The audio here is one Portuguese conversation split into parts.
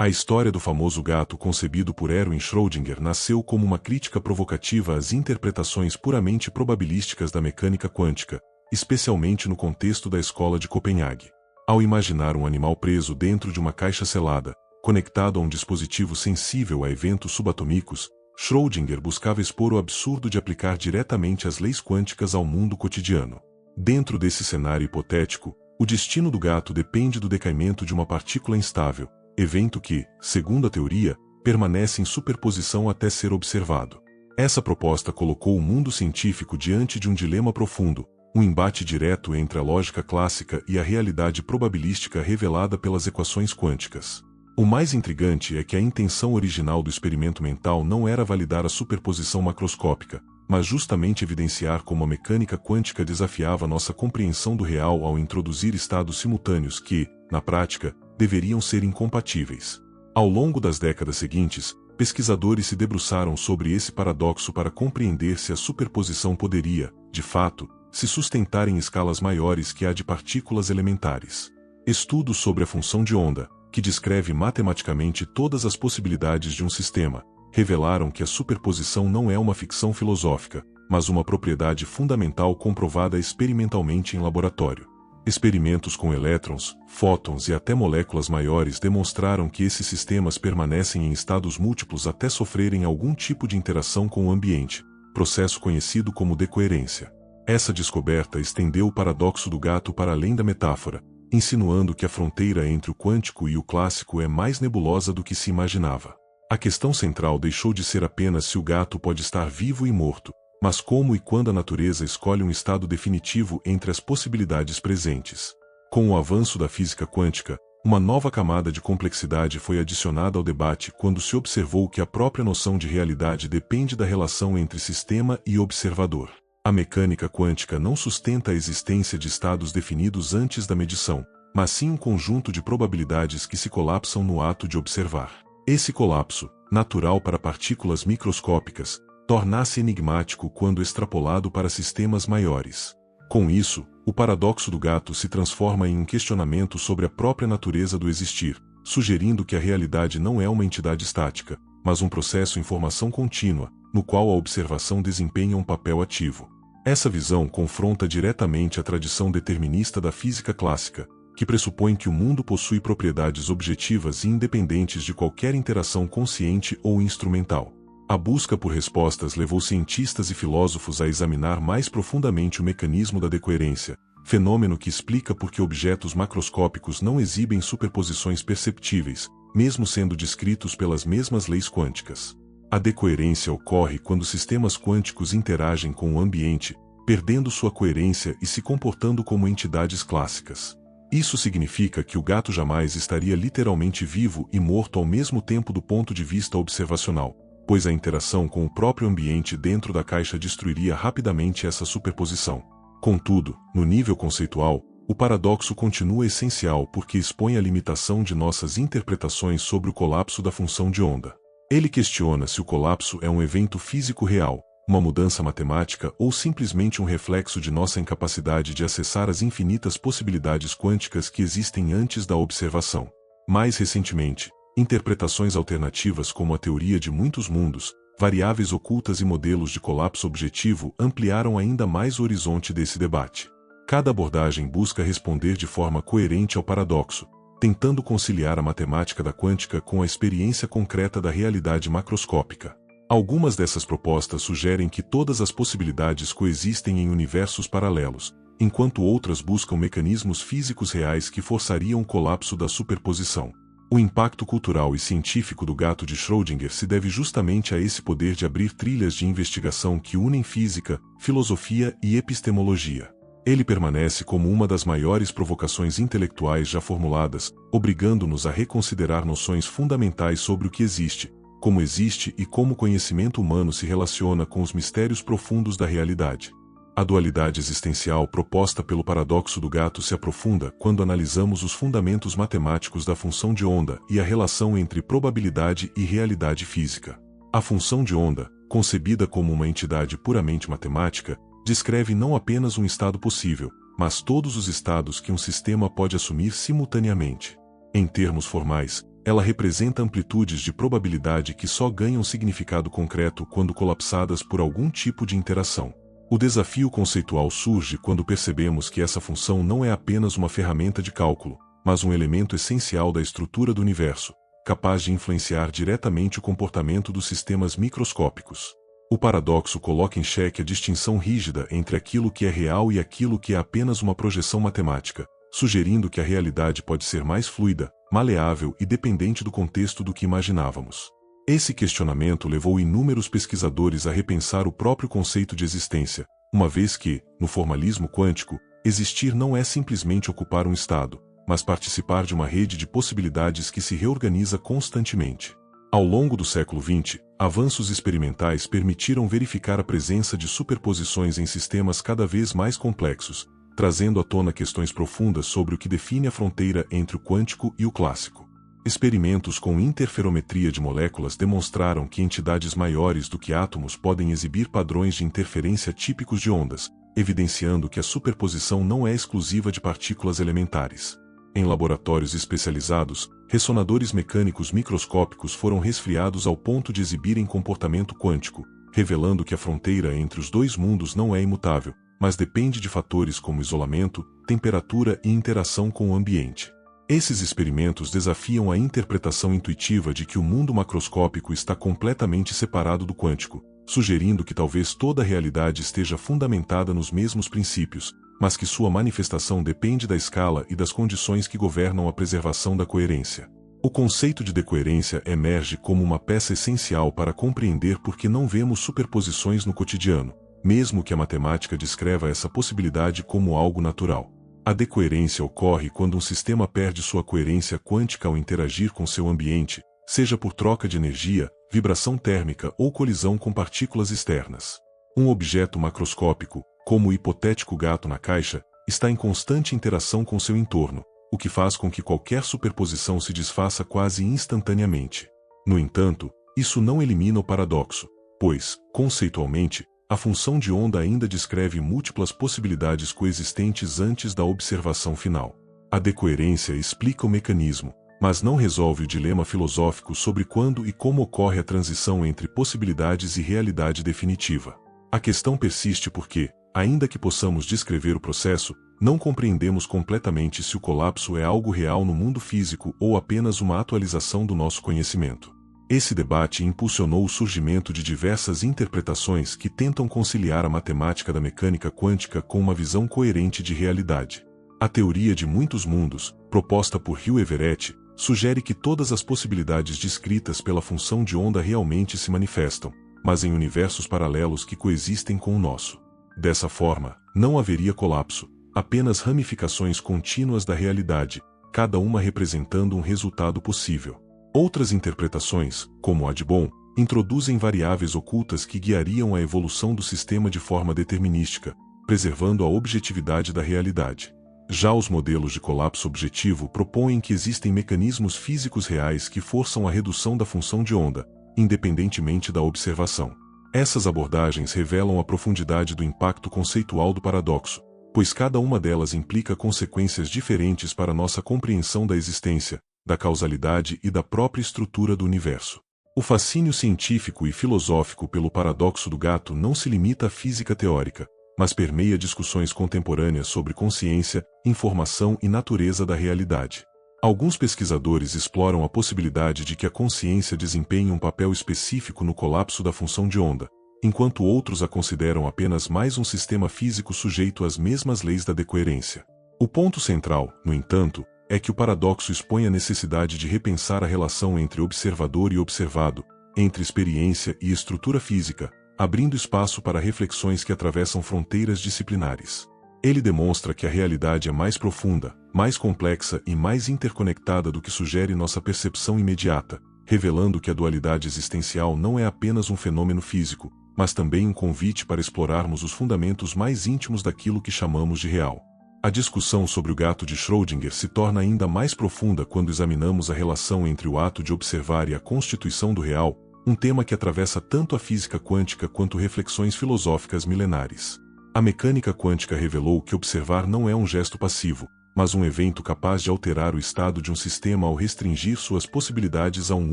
A história do famoso gato concebido por Erwin Schrödinger nasceu como uma crítica provocativa às interpretações puramente probabilísticas da mecânica quântica, especialmente no contexto da escola de Copenhague. Ao imaginar um animal preso dentro de uma caixa selada, conectado a um dispositivo sensível a eventos subatômicos, Schrödinger buscava expor o absurdo de aplicar diretamente as leis quânticas ao mundo cotidiano. Dentro desse cenário hipotético, o destino do gato depende do decaimento de uma partícula instável, evento que, segundo a teoria, permanece em superposição até ser observado. Essa proposta colocou o mundo científico diante de um dilema profundo, um embate direto entre a lógica clássica e a realidade probabilística revelada pelas equações quânticas. O mais intrigante é que a intenção original do experimento mental não era validar a superposição macroscópica, mas justamente evidenciar como a mecânica quântica desafiava nossa compreensão do real ao introduzir estados simultâneos que, na prática, deveriam ser incompatíveis. Ao longo das décadas seguintes, pesquisadores se debruçaram sobre esse paradoxo para compreender se a superposição poderia, de fato, se sustentar em escalas maiores que a de partículas elementares. Estudos sobre a função de onda, que descreve matematicamente todas as possibilidades de um sistema, revelaram que a superposição não é uma ficção filosófica, mas uma propriedade fundamental comprovada experimentalmente em laboratório. Experimentos com elétrons, fótons e até moléculas maiores demonstraram que esses sistemas permanecem em estados múltiplos até sofrerem algum tipo de interação com o ambiente, processo conhecido como decoerência. Essa descoberta estendeu o paradoxo do gato para além da metáfora, insinuando que a fronteira entre o quântico e o clássico é mais nebulosa do que se imaginava. A questão central deixou de ser apenas se o gato pode estar vivo e morto, mas como e quando a natureza escolhe um estado definitivo entre as possibilidades presentes. Com o avanço da física quântica, uma nova camada de complexidade foi adicionada ao debate quando se observou que a própria noção de realidade depende da relação entre sistema e observador. A mecânica quântica não sustenta a existência de estados definidos antes da medição, mas sim um conjunto de probabilidades que se colapsam no ato de observar. Esse colapso, natural para partículas microscópicas, torna-se enigmático quando extrapolado para sistemas maiores. Com isso, o paradoxo do gato se transforma em um questionamento sobre a própria natureza do existir, sugerindo que a realidade não é uma entidade estática, mas um processo em formação contínua, no qual a observação desempenha um papel ativo. Essa visão confronta diretamente a tradição determinista da física clássica, que pressupõe que o mundo possui propriedades objetivas e independentes de qualquer interação consciente ou instrumental. A busca por respostas levou cientistas e filósofos a examinar mais profundamente o mecanismo da decoerência, fenômeno que explica por que objetos macroscópicos não exibem superposições perceptíveis, mesmo sendo descritos pelas mesmas leis quânticas. A decoerência ocorre quando sistemas quânticos interagem com o ambiente, perdendo sua coerência e se comportando como entidades clássicas. Isso significa que o gato jamais estaria literalmente vivo e morto ao mesmo tempo do ponto de vista observacional, pois a interação com o próprio ambiente dentro da caixa destruiria rapidamente essa superposição. Contudo, no nível conceitual, o paradoxo continua essencial porque expõe a limitação de nossas interpretações sobre o colapso da função de onda. Ele questiona se o colapso é um evento físico real, uma mudança matemática ou simplesmente um reflexo de nossa incapacidade de acessar as infinitas possibilidades quânticas que existem antes da observação. Mais recentemente, interpretações alternativas como a teoria de muitos mundos, variáveis ocultas e modelos de colapso objetivo ampliaram ainda mais o horizonte desse debate. Cada abordagem busca responder de forma coerente ao paradoxo, tentando conciliar a matemática da quântica com a experiência concreta da realidade macroscópica. Algumas dessas propostas sugerem que todas as possibilidades coexistem em universos paralelos, enquanto outras buscam mecanismos físicos reais que forçariam o colapso da superposição. O impacto cultural e científico do gato de Schrödinger se deve justamente a esse poder de abrir trilhas de investigação que unem física, filosofia e epistemologia. Ele permanece como uma das maiores provocações intelectuais já formuladas, obrigando-nos a reconsiderar noções fundamentais sobre o que existe, como existe e como o conhecimento humano se relaciona com os mistérios profundos da realidade. A dualidade existencial proposta pelo paradoxo do gato se aprofunda quando analisamos os fundamentos matemáticos da função de onda e a relação entre probabilidade e realidade física. A função de onda, concebida como uma entidade puramente matemática, descreve não apenas um estado possível, mas todos os estados que um sistema pode assumir simultaneamente. Em termos formais, ela representa amplitudes de probabilidade que só ganham significado concreto quando colapsadas por algum tipo de interação. O desafio conceitual surge quando percebemos que essa função não é apenas uma ferramenta de cálculo, mas um elemento essencial da estrutura do universo, capaz de influenciar diretamente o comportamento dos sistemas microscópicos. O paradoxo coloca em xeque a distinção rígida entre aquilo que é real e aquilo que é apenas uma projeção matemática, sugerindo que a realidade pode ser mais fluida, maleável e dependente do contexto do que imaginávamos. Esse questionamento levou inúmeros pesquisadores a repensar o próprio conceito de existência, uma vez que, no formalismo quântico, existir não é simplesmente ocupar um estado, mas participar de uma rede de possibilidades que se reorganiza constantemente. Ao longo do século XX, avanços experimentais permitiram verificar a presença de superposições em sistemas cada vez mais complexos, trazendo à tona questões profundas sobre o que define a fronteira entre o quântico e o clássico. Experimentos com interferometria de moléculas demonstraram que entidades maiores do que átomos podem exibir padrões de interferência típicos de ondas, evidenciando que a superposição não é exclusiva de partículas elementares. Em laboratórios especializados, ressonadores mecânicos microscópicos foram resfriados ao ponto de exibirem comportamento quântico, revelando que a fronteira entre os dois mundos não é imutável, mas depende de fatores como isolamento, temperatura e interação com o ambiente. Esses experimentos desafiam a interpretação intuitiva de que o mundo macroscópico está completamente separado do quântico, sugerindo que talvez toda a realidade esteja fundamentada nos mesmos princípios, mas que sua manifestação depende da escala e das condições que governam a preservação da coerência. O conceito de decoerência emerge como uma peça essencial para compreender por que não vemos superposições no cotidiano, mesmo que a matemática descreva essa possibilidade como algo natural. A decoerência ocorre quando um sistema perde sua coerência quântica ao interagir com seu ambiente, seja por troca de energia, vibração térmica ou colisão com partículas externas. Um objeto macroscópico, como o hipotético gato na caixa, está em constante interação com seu entorno, o que faz com que qualquer superposição se desfaça quase instantaneamente. No entanto, isso não elimina o paradoxo, pois, conceitualmente, a função de onda ainda descreve múltiplas possibilidades coexistentes antes da observação final. A decoerência explica o mecanismo, mas não resolve o dilema filosófico sobre quando e como ocorre a transição entre possibilidades e realidade definitiva. A questão persiste porque, ainda que possamos descrever o processo, não compreendemos completamente se o colapso é algo real no mundo físico ou apenas uma atualização do nosso conhecimento. Esse debate impulsionou o surgimento de diversas interpretações que tentam conciliar a matemática da mecânica quântica com uma visão coerente de realidade. A teoria de muitos mundos, proposta por Hugh Everett, sugere que todas as possibilidades descritas pela função de onda realmente se manifestam, mas em universos paralelos que coexistem com o nosso. Dessa forma, não haveria colapso, apenas ramificações contínuas da realidade, cada uma representando um resultado possível. Outras interpretações, como a de Bohm, introduzem variáveis ocultas que guiariam a evolução do sistema de forma determinística, preservando a objetividade da realidade. Já os modelos de colapso objetivo propõem que existem mecanismos físicos reais que forçam a redução da função de onda, independentemente da observação. Essas abordagens revelam a profundidade do impacto conceitual do paradoxo, pois cada uma delas implica consequências diferentes para nossa compreensão da existência, da causalidade e da própria estrutura do universo. O fascínio científico e filosófico pelo paradoxo do gato não se limita à física teórica, mas permeia discussões contemporâneas sobre consciência, informação e natureza da realidade. Alguns pesquisadores exploram a possibilidade de que a consciência desempenhe um papel específico no colapso da função de onda, enquanto outros a consideram apenas mais um sistema físico sujeito às mesmas leis da decoerência. O ponto central, no entanto, é que o paradoxo expõe a necessidade de repensar a relação entre observador e observado, entre experiência e estrutura física, abrindo espaço para reflexões que atravessam fronteiras disciplinares. Ele demonstra que a realidade é mais profunda, mais complexa e mais interconectada do que sugere nossa percepção imediata, revelando que a dualidade existencial não é apenas um fenômeno físico, mas também um convite para explorarmos os fundamentos mais íntimos daquilo que chamamos de real. A discussão sobre o gato de Schrödinger se torna ainda mais profunda quando examinamos a relação entre o ato de observar e a constituição do real, um tema que atravessa tanto a física quântica quanto reflexões filosóficas milenares. A mecânica quântica revelou que observar não é um gesto passivo, mas um evento capaz de alterar o estado de um sistema ao restringir suas possibilidades a um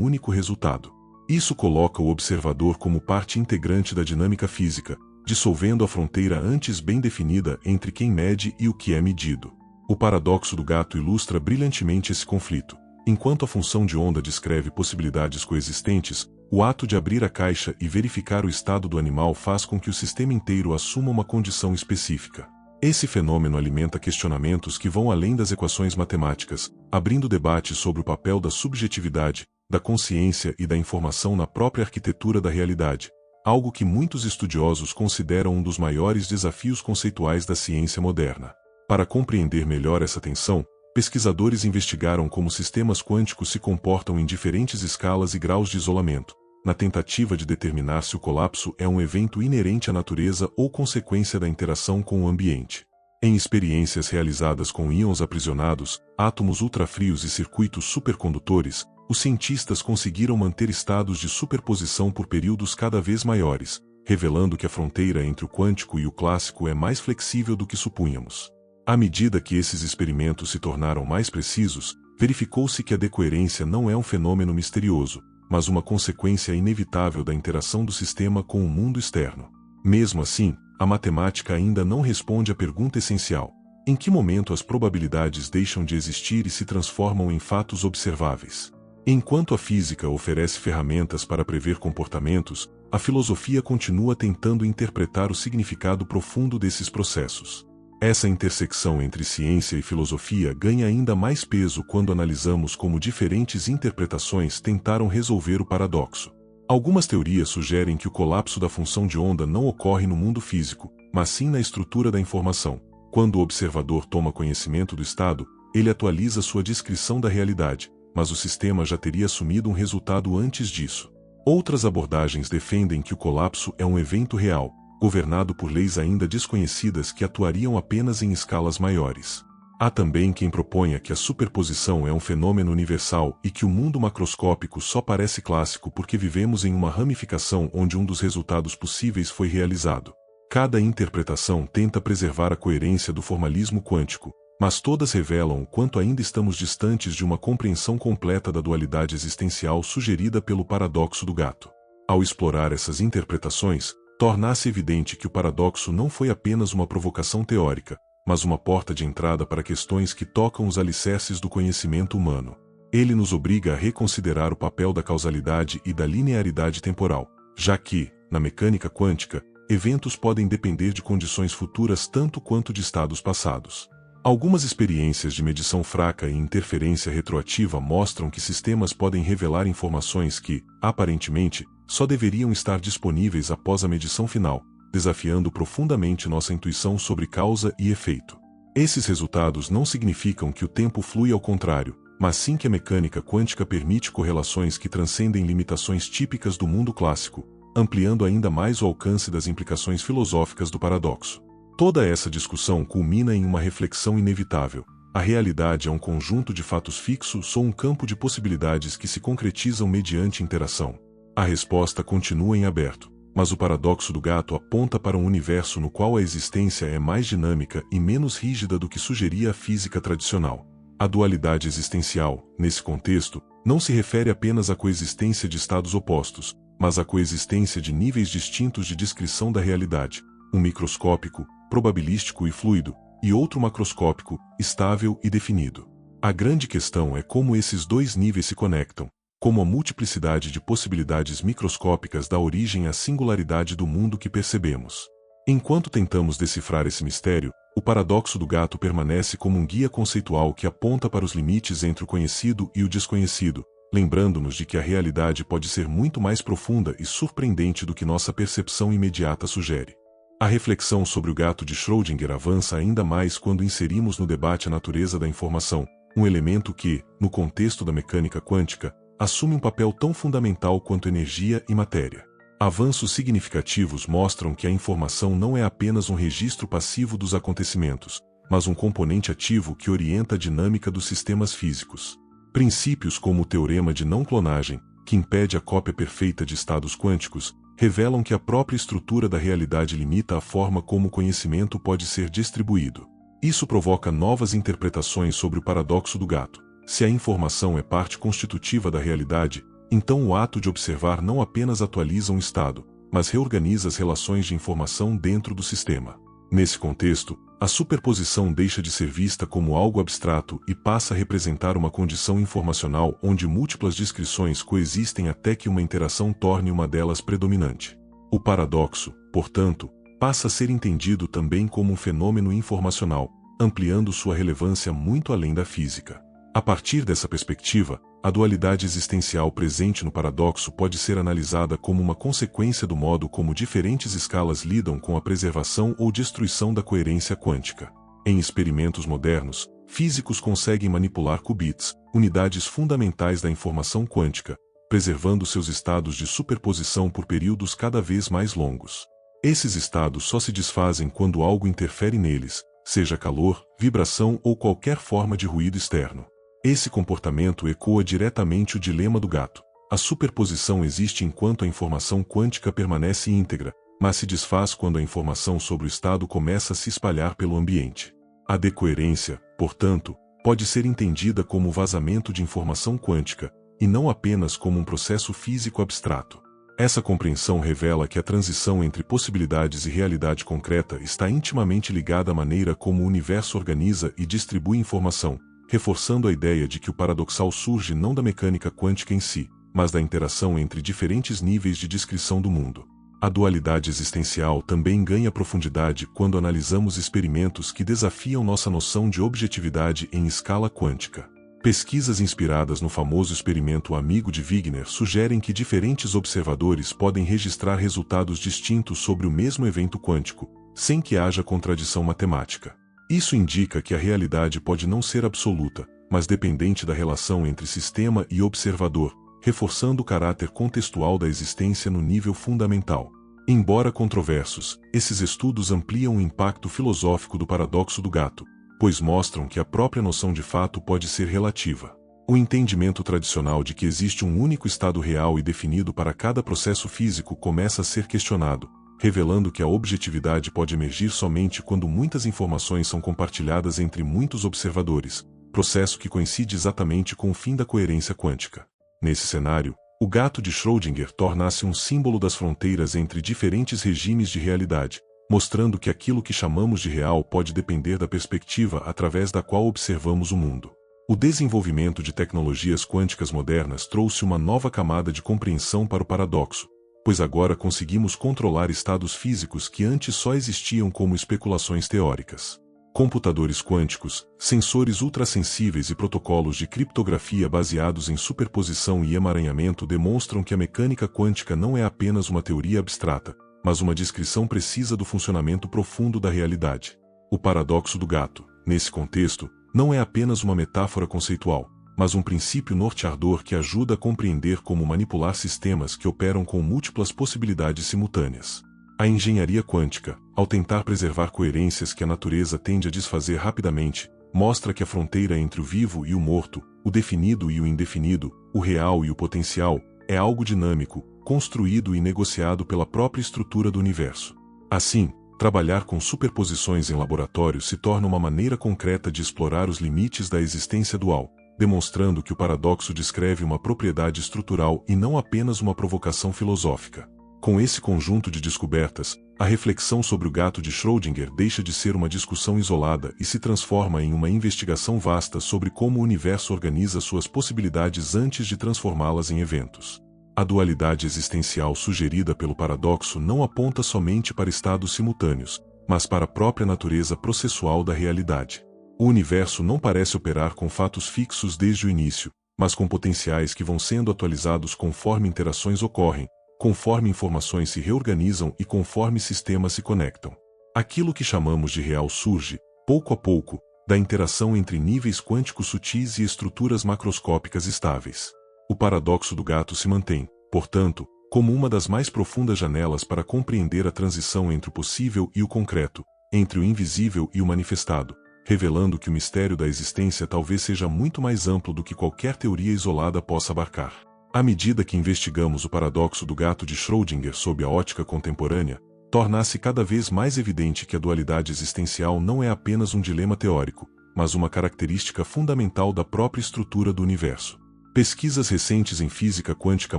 único resultado. Isso coloca o observador como parte integrante da dinâmica física, dissolvendo a fronteira antes bem definida entre quem mede e o que é medido. O paradoxo do gato ilustra brilhantemente esse conflito. Enquanto a função de onda descreve possibilidades coexistentes, o ato de abrir a caixa e verificar o estado do animal faz com que o sistema inteiro assuma uma condição específica. Esse fenômeno alimenta questionamentos que vão além das equações matemáticas, abrindo debate sobre o papel da subjetividade, da consciência e da informação na própria arquitetura da realidade, algo que muitos estudiosos consideram um dos maiores desafios conceituais da ciência moderna. Para compreender melhor essa tensão, pesquisadores investigaram como sistemas quânticos se comportam em diferentes escalas e graus de isolamento, na tentativa de determinar se o colapso é um evento inerente à natureza ou consequência da interação com o ambiente. Em experiências realizadas com íons aprisionados, átomos ultrafrios e circuitos supercondutores, os cientistas conseguiram manter estados de superposição por períodos cada vez maiores, revelando que a fronteira entre o quântico e o clássico é mais flexível do que supunhamos. À medida que esses experimentos se tornaram mais precisos, verificou-se que a decoerência não é um fenômeno misterioso, mas uma consequência inevitável da interação do sistema com o mundo externo. Mesmo assim, a matemática ainda não responde à pergunta essencial: em que momento as probabilidades deixam de existir e se transformam em fatos observáveis? Enquanto a física oferece ferramentas para prever comportamentos, a filosofia continua tentando interpretar o significado profundo desses processos. Essa intersecção entre ciência e filosofia ganha ainda mais peso quando analisamos como diferentes interpretações tentaram resolver o paradoxo. Algumas teorias sugerem que o colapso da função de onda não ocorre no mundo físico, mas sim na estrutura da informação. Quando o observador toma conhecimento do estado, ele atualiza sua descrição da realidade, mas o sistema já teria assumido um resultado antes disso. Outras abordagens defendem que o colapso é um evento real, governado por leis ainda desconhecidas que atuariam apenas em escalas maiores. Há também quem proponha que a superposição é um fenômeno universal e que o mundo macroscópico só parece clássico porque vivemos em uma ramificação onde um dos resultados possíveis foi realizado. Cada interpretação tenta preservar a coerência do formalismo quântico, mas todas revelam o quanto ainda estamos distantes de uma compreensão completa da dualidade existencial sugerida pelo paradoxo do gato. Ao explorar essas interpretações, torna-se evidente que o paradoxo não foi apenas uma provocação teórica, mas uma porta de entrada para questões que tocam os alicerces do conhecimento humano. Ele nos obriga a reconsiderar o papel da causalidade e da linearidade temporal, já que, na mecânica quântica, eventos podem depender de condições futuras tanto quanto de estados passados. Algumas experiências de medição fraca e interferência retroativa mostram que sistemas podem revelar informações que, aparentemente, só deveriam estar disponíveis após a medição final, desafiando profundamente nossa intuição sobre causa e efeito. Esses resultados não significam que o tempo flui ao contrário, mas sim que a mecânica quântica permite correlações que transcendem limitações típicas do mundo clássico, ampliando ainda mais o alcance das implicações filosóficas do paradoxo. Toda essa discussão culmina em uma reflexão inevitável. A realidade é um conjunto de fatos fixos ou um campo de possibilidades que se concretizam mediante interação? A resposta continua em aberto, mas o paradoxo do gato aponta para um universo no qual a existência é mais dinâmica e menos rígida do que sugeria a física tradicional. A dualidade existencial, nesse contexto, não se refere apenas à coexistência de estados opostos, mas à coexistência de níveis distintos de descrição da realidade, um microscópico, probabilístico e fluido, e outro macroscópico, estável e definido. A grande questão é como esses dois níveis se conectam, como a multiplicidade de possibilidades microscópicas dá origem à singularidade do mundo que percebemos. Enquanto tentamos decifrar esse mistério, o paradoxo do gato permanece como um guia conceitual que aponta para os limites entre o conhecido e o desconhecido, lembrando-nos de que a realidade pode ser muito mais profunda e surpreendente do que nossa percepção imediata sugere. A reflexão sobre o gato de Schrödinger avança ainda mais quando inserimos no debate a natureza da informação, um elemento que, no contexto da mecânica quântica, assume um papel tão fundamental quanto energia e matéria. Avanços significativos mostram que a informação não é apenas um registro passivo dos acontecimentos, mas um componente ativo que orienta a dinâmica dos sistemas físicos. Princípios como o teorema de não-clonagem, que impede a cópia perfeita de estados quânticos, revelam que a própria estrutura da realidade limita a forma como o conhecimento pode ser distribuído. Isso provoca novas interpretações sobre o paradoxo do gato. Se a informação é parte constitutiva da realidade, então o ato de observar não apenas atualiza um estado, mas reorganiza as relações de informação dentro do sistema. Nesse contexto, a superposição deixa de ser vista como algo abstrato e passa a representar uma condição informacional onde múltiplas descrições coexistem até que uma interação torne uma delas predominante. O paradoxo, portanto, passa a ser entendido também como um fenômeno informacional, ampliando sua relevância muito além da física. A partir dessa perspectiva, a dualidade existencial presente no paradoxo pode ser analisada como uma consequência do modo como diferentes escalas lidam com a preservação ou destruição da coerência quântica. Em experimentos modernos, físicos conseguem manipular qubits, unidades fundamentais da informação quântica, preservando seus estados de superposição por períodos cada vez mais longos. Esses estados só se desfazem quando algo interfere neles, seja calor, vibração ou qualquer forma de ruído externo. Esse comportamento ecoa diretamente o dilema do gato. A superposição existe enquanto a informação quântica permanece íntegra, mas se desfaz quando a informação sobre o estado começa a se espalhar pelo ambiente. A decoerência, portanto, pode ser entendida como o vazamento de informação quântica, e não apenas como um processo físico abstrato. Essa compreensão revela que a transição entre possibilidades e realidade concreta está intimamente ligada à maneira como o universo organiza e distribui informação, reforçando a ideia de que o paradoxal surge não da mecânica quântica em si, mas da interação entre diferentes níveis de descrição do mundo. A dualidade existencial também ganha profundidade quando analisamos experimentos que desafiam nossa noção de objetividade em escala quântica. Pesquisas inspiradas no famoso experimento Amigo de Wigner sugerem que diferentes observadores podem registrar resultados distintos sobre o mesmo evento quântico, sem que haja contradição matemática. Isso indica que a realidade pode não ser absoluta, mas dependente da relação entre sistema e observador, reforçando o caráter contextual da existência no nível fundamental. Embora controversos, esses estudos ampliam o impacto filosófico do paradoxo do gato, pois mostram que a própria noção de fato pode ser relativa. O entendimento tradicional de que existe um único estado real e definido para cada processo físico começa a ser questionado, revelando que a objetividade pode emergir somente quando muitas informações são compartilhadas entre muitos observadores, processo que coincide exatamente com o fim da coerência quântica. Nesse cenário, o gato de Schrödinger torna-se um símbolo das fronteiras entre diferentes regimes de realidade, mostrando que aquilo que chamamos de real pode depender da perspectiva através da qual observamos o mundo. O desenvolvimento de tecnologias quânticas modernas trouxe uma nova camada de compreensão para o paradoxo, pois agora conseguimos controlar estados físicos que antes só existiam como especulações teóricas. Computadores quânticos, sensores ultrassensíveis e protocolos de criptografia baseados em superposição e emaranhamento demonstram que a mecânica quântica não é apenas uma teoria abstrata, mas uma descrição precisa do funcionamento profundo da realidade. O paradoxo do gato, nesse contexto, não é apenas uma metáfora conceitual, mas um princípio norteador que ajuda a compreender como manipular sistemas que operam com múltiplas possibilidades simultâneas. A engenharia quântica, ao tentar preservar coerências que a natureza tende a desfazer rapidamente, mostra que a fronteira entre o vivo e o morto, o definido e o indefinido, o real e o potencial, é algo dinâmico, construído e negociado pela própria estrutura do universo. Assim, trabalhar com superposições em laboratório se torna uma maneira concreta de explorar os limites da existência dual, demonstrando que o paradoxo descreve uma propriedade estrutural e não apenas uma provocação filosófica. Com esse conjunto de descobertas, a reflexão sobre o gato de Schrödinger deixa de ser uma discussão isolada e se transforma em uma investigação vasta sobre como o universo organiza suas possibilidades antes de transformá-las em eventos. A dualidade existencial sugerida pelo paradoxo não aponta somente para estados simultâneos, mas para a própria natureza processual da realidade. O universo não parece operar com fatos fixos desde o início, mas com potenciais que vão sendo atualizados conforme interações ocorrem, conforme informações se reorganizam e conforme sistemas se conectam. Aquilo que chamamos de real surge, pouco a pouco, da interação entre níveis quânticos sutis e estruturas macroscópicas estáveis. O paradoxo do gato se mantém, portanto, como uma das mais profundas janelas para compreender a transição entre o possível e o concreto, entre o invisível e o manifestado, revelando que o mistério da existência talvez seja muito mais amplo do que qualquer teoria isolada possa abarcar. À medida que investigamos o paradoxo do gato de Schrödinger sob a ótica contemporânea, torna-se cada vez mais evidente que a dualidade existencial não é apenas um dilema teórico, mas uma característica fundamental da própria estrutura do universo. Pesquisas recentes em física quântica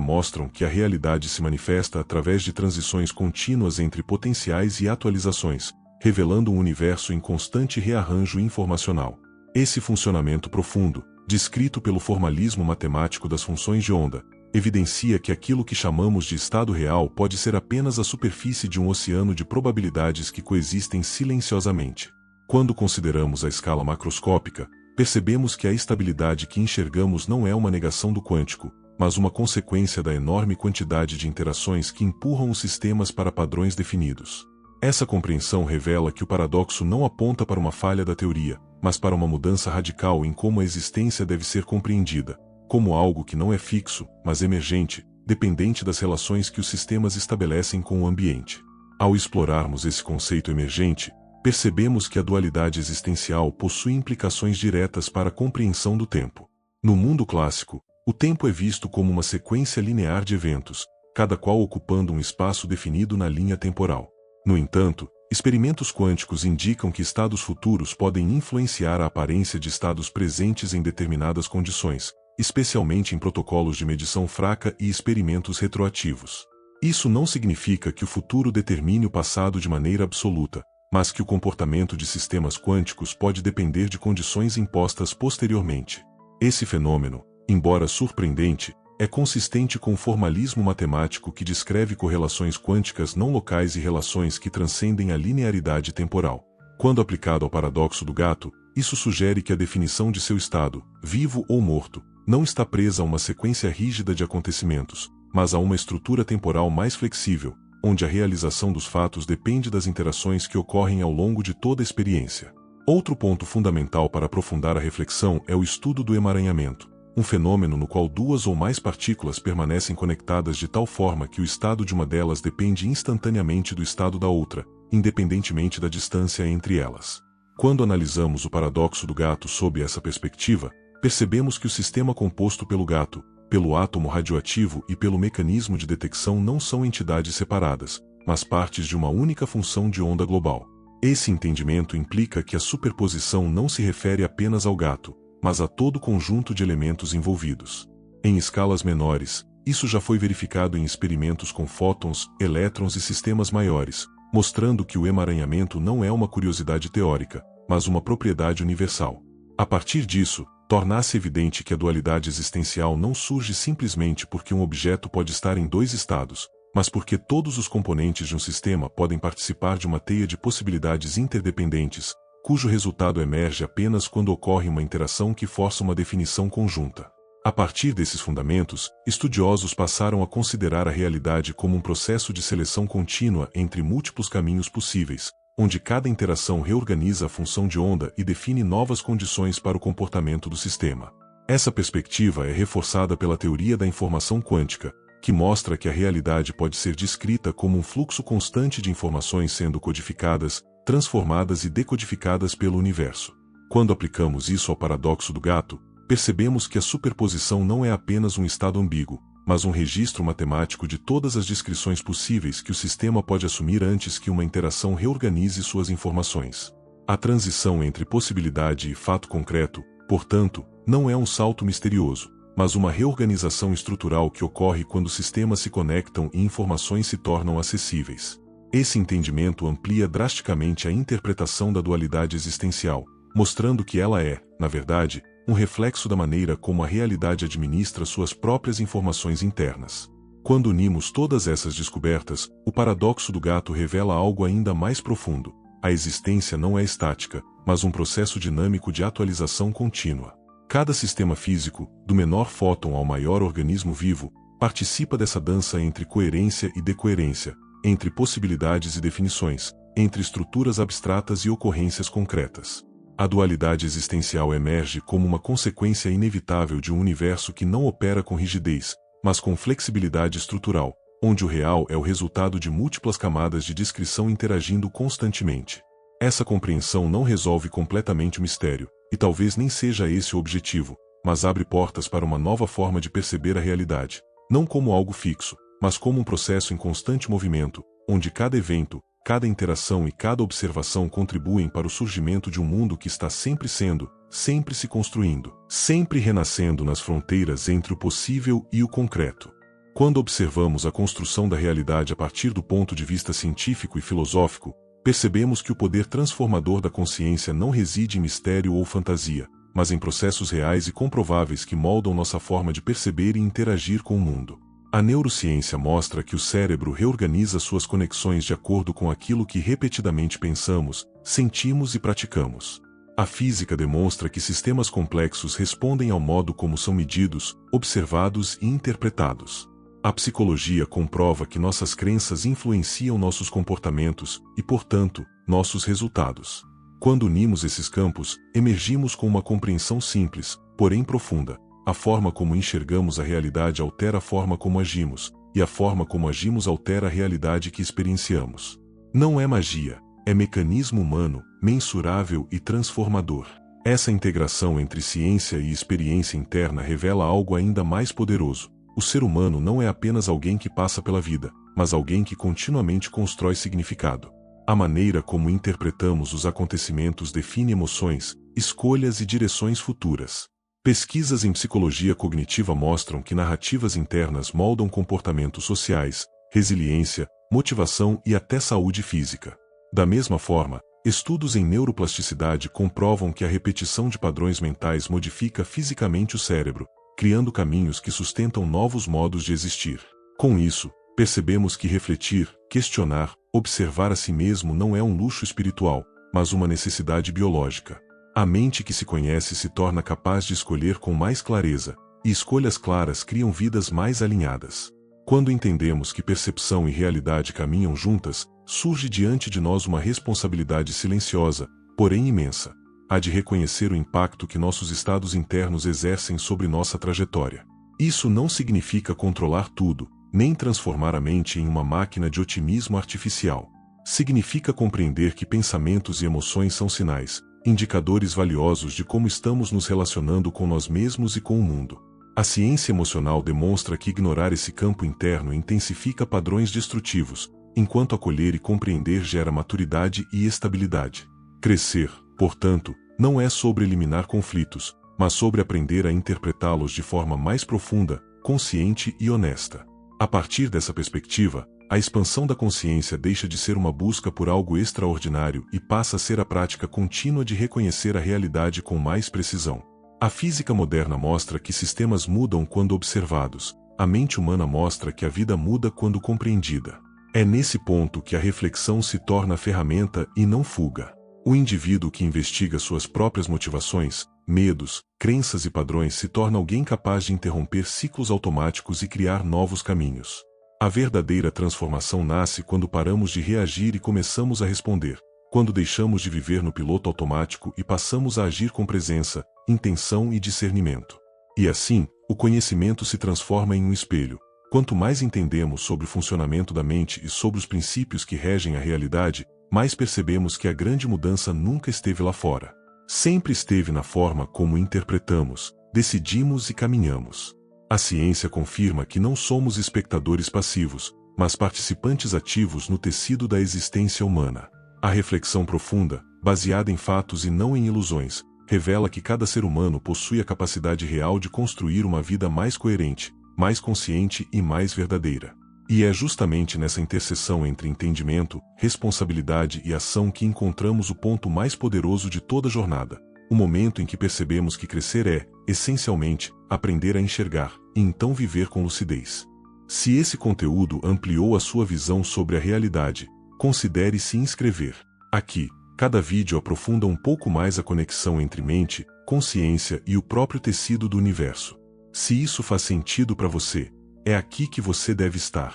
mostram que a realidade se manifesta através de transições contínuas entre potenciais e atualizações, revelando um universo em constante rearranjo informacional. Esse funcionamento profundo, descrito pelo formalismo matemático das funções de onda, evidencia que aquilo que chamamos de estado real pode ser apenas a superfície de um oceano de probabilidades que coexistem silenciosamente. Quando consideramos a escala macroscópica, percebemos que a estabilidade que enxergamos não é uma negação do quântico, mas uma consequência da enorme quantidade de interações que empurram os sistemas para padrões definidos. Essa compreensão revela que o paradoxo não aponta para uma falha da teoria, mas para uma mudança radical em como a existência deve ser compreendida, como algo que não é fixo, mas emergente, dependente das relações que os sistemas estabelecem com o ambiente. Ao explorarmos esse conceito emergente, percebemos que a dualidade existencial possui implicações diretas para a compreensão do tempo. No mundo clássico, o tempo é visto como uma sequência linear de eventos, cada qual ocupando um espaço definido na linha temporal. No entanto, experimentos quânticos indicam que estados futuros podem influenciar a aparência de estados presentes em determinadas condições, especialmente em protocolos de medição fraca e experimentos retroativos. Isso não significa que o futuro determine o passado de maneira absoluta, mas que o comportamento de sistemas quânticos pode depender de condições impostas posteriormente. Esse fenômeno, embora surpreendente, é consistente com o formalismo matemático que descreve correlações quânticas não locais e relações que transcendem a linearidade temporal. Quando aplicado ao paradoxo do gato, isso sugere que a definição de seu estado, vivo ou morto, não está presa a uma sequência rígida de acontecimentos, mas a uma estrutura temporal mais flexível, onde a realização dos fatos depende das interações que ocorrem ao longo de toda a experiência. Outro ponto fundamental para aprofundar a reflexão é o estudo do emaranhamento, um fenômeno no qual duas ou mais partículas permanecem conectadas de tal forma que o estado de uma delas depende instantaneamente do estado da outra, independentemente da distância entre elas. Quando analisamos o paradoxo do gato sob essa perspectiva, percebemos que o sistema composto pelo gato, pelo átomo radioativo e pelo mecanismo de detecção não são entidades separadas, mas partes de uma única função de onda global. Esse entendimento implica que a superposição não se refere apenas ao gato, mas a todo o conjunto de elementos envolvidos. Em escalas menores, isso já foi verificado em experimentos com fótons, elétrons e sistemas maiores, mostrando que o emaranhamento não é uma curiosidade teórica, mas uma propriedade universal. A partir disso, torna-se evidente que a dualidade existencial não surge simplesmente porque um objeto pode estar em dois estados, mas porque todos os componentes de um sistema podem participar de uma teia de possibilidades interdependentes, cujo resultado emerge apenas quando ocorre uma interação que força uma definição conjunta. A partir desses fundamentos, estudiosos passaram a considerar a realidade como um processo de seleção contínua entre múltiplos caminhos possíveis, onde cada interação reorganiza a função de onda e define novas condições para o comportamento do sistema. Essa perspectiva é reforçada pela teoria da informação quântica, que mostra que a realidade pode ser descrita como um fluxo constante de informações sendo codificadas, transformadas e decodificadas pelo universo. Quando aplicamos isso ao paradoxo do gato, percebemos que a superposição não é apenas um estado ambíguo, mas um registro matemático de todas as descrições possíveis que o sistema pode assumir antes que uma interação reorganize suas informações. A transição entre possibilidade e fato concreto, portanto, não é um salto misterioso, mas uma reorganização estrutural que ocorre quando sistemas se conectam e informações se tornam acessíveis. Esse entendimento amplia drasticamente a interpretação da dualidade existencial, mostrando que ela é, na verdade, um reflexo da maneira como a realidade administra suas próprias informações internas. Quando unimos todas essas descobertas, o paradoxo do gato revela algo ainda mais profundo. A existência não é estática, mas um processo dinâmico de atualização contínua. Cada sistema físico, do menor fóton ao maior organismo vivo, participa dessa dança entre coerência e decoerência, entre possibilidades e definições, entre estruturas abstratas e ocorrências concretas. A dualidade existencial emerge como uma consequência inevitável de um universo que não opera com rigidez, mas com flexibilidade estrutural, onde o real é o resultado de múltiplas camadas de descrição interagindo constantemente. Essa compreensão não resolve completamente o mistério, e talvez nem seja esse o objetivo, mas abre portas para uma nova forma de perceber a realidade, não como algo fixo, mas como um processo em constante movimento, onde cada evento, cada interação e cada observação contribuem para o surgimento de um mundo que está sempre sendo, sempre se construindo, sempre renascendo nas fronteiras entre o possível e o concreto. Quando observamos a construção da realidade a partir do ponto de vista científico e filosófico, percebemos que o poder transformador da consciência não reside em mistério ou fantasia, mas em processos reais e comprováveis que moldam nossa forma de perceber e interagir com o mundo. A neurociência mostra que o cérebro reorganiza suas conexões de acordo com aquilo que repetidamente pensamos, sentimos e praticamos. A física demonstra que sistemas complexos respondem ao modo como são medidos, observados e interpretados. A psicologia comprova que nossas crenças influenciam nossos comportamentos e, portanto, nossos resultados. Quando unimos esses campos, emergimos com uma compreensão simples, porém profunda. A forma como enxergamos a realidade altera a forma como agimos, e a forma como agimos altera a realidade que experienciamos. Não é magia, é mecanismo humano, mensurável e transformador. Essa integração entre ciência e experiência interna revela algo ainda mais poderoso. O ser humano não é apenas alguém que passa pela vida, mas alguém que continuamente constrói significado. A maneira como interpretamos os acontecimentos define emoções, escolhas e direções futuras. Pesquisas em psicologia cognitiva mostram que narrativas internas moldam comportamentos sociais, resiliência, motivação e até saúde física. Da mesma forma, estudos em neuroplasticidade comprovam que a repetição de padrões mentais modifica fisicamente o cérebro, criando caminhos que sustentam novos modos de existir. Com isso, percebemos que refletir, questionar, observar a si mesmo não é um luxo espiritual, mas uma necessidade biológica. A mente que se conhece se torna capaz de escolher com mais clareza, e escolhas claras criam vidas mais alinhadas. Quando entendemos que percepção e realidade caminham juntas, surge diante de nós uma responsabilidade silenciosa, porém imensa. A de reconhecer o impacto que nossos estados internos exercem sobre nossa trajetória. Isso não significa controlar tudo, nem transformar a mente em uma máquina de otimismo artificial. Significa compreender que pensamentos e emoções são sinais, indicadores valiosos de como estamos nos relacionando com nós mesmos e com o mundo. A ciência emocional demonstra que ignorar esse campo interno intensifica padrões destrutivos, enquanto acolher e compreender gera maturidade e estabilidade. Crescer, portanto, não é sobre eliminar conflitos, mas sobre aprender a interpretá-los de forma mais profunda, consciente e honesta. A partir dessa perspectiva, a expansão da consciência deixa de ser uma busca por algo extraordinário e passa a ser a prática contínua de reconhecer a realidade com mais precisão. A física moderna mostra que sistemas mudam quando observados, a mente humana mostra que a vida muda quando compreendida. É nesse ponto que a reflexão se torna ferramenta e não fuga. O indivíduo que investiga suas próprias motivações, medos, crenças e padrões se torna alguém capaz de interromper ciclos automáticos e criar novos caminhos. A verdadeira transformação nasce quando paramos de reagir e começamos a responder, quando deixamos de viver no piloto automático e passamos a agir com presença, intenção e discernimento. E assim, o conhecimento se transforma em um espelho. Quanto mais entendemos sobre o funcionamento da mente e sobre os princípios que regem a realidade, mais percebemos que a grande mudança nunca esteve lá fora. Sempre esteve na forma como interpretamos, decidimos e caminhamos. A ciência confirma que não somos espectadores passivos, mas participantes ativos no tecido da existência humana. A reflexão profunda, baseada em fatos e não em ilusões, revela que cada ser humano possui a capacidade real de construir uma vida mais coerente, mais consciente e mais verdadeira. E é justamente nessa interseção entre entendimento, responsabilidade e ação que encontramos o ponto mais poderoso de toda a jornada, o momento em que percebemos que crescer é, essencialmente, aprender a enxergar, e então viver com lucidez. Se esse conteúdo ampliou a sua visão sobre a realidade, considere se inscrever. Aqui, cada vídeo aprofunda um pouco mais a conexão entre mente, consciência e o próprio tecido do universo. Se isso faz sentido para você, é aqui que você deve estar.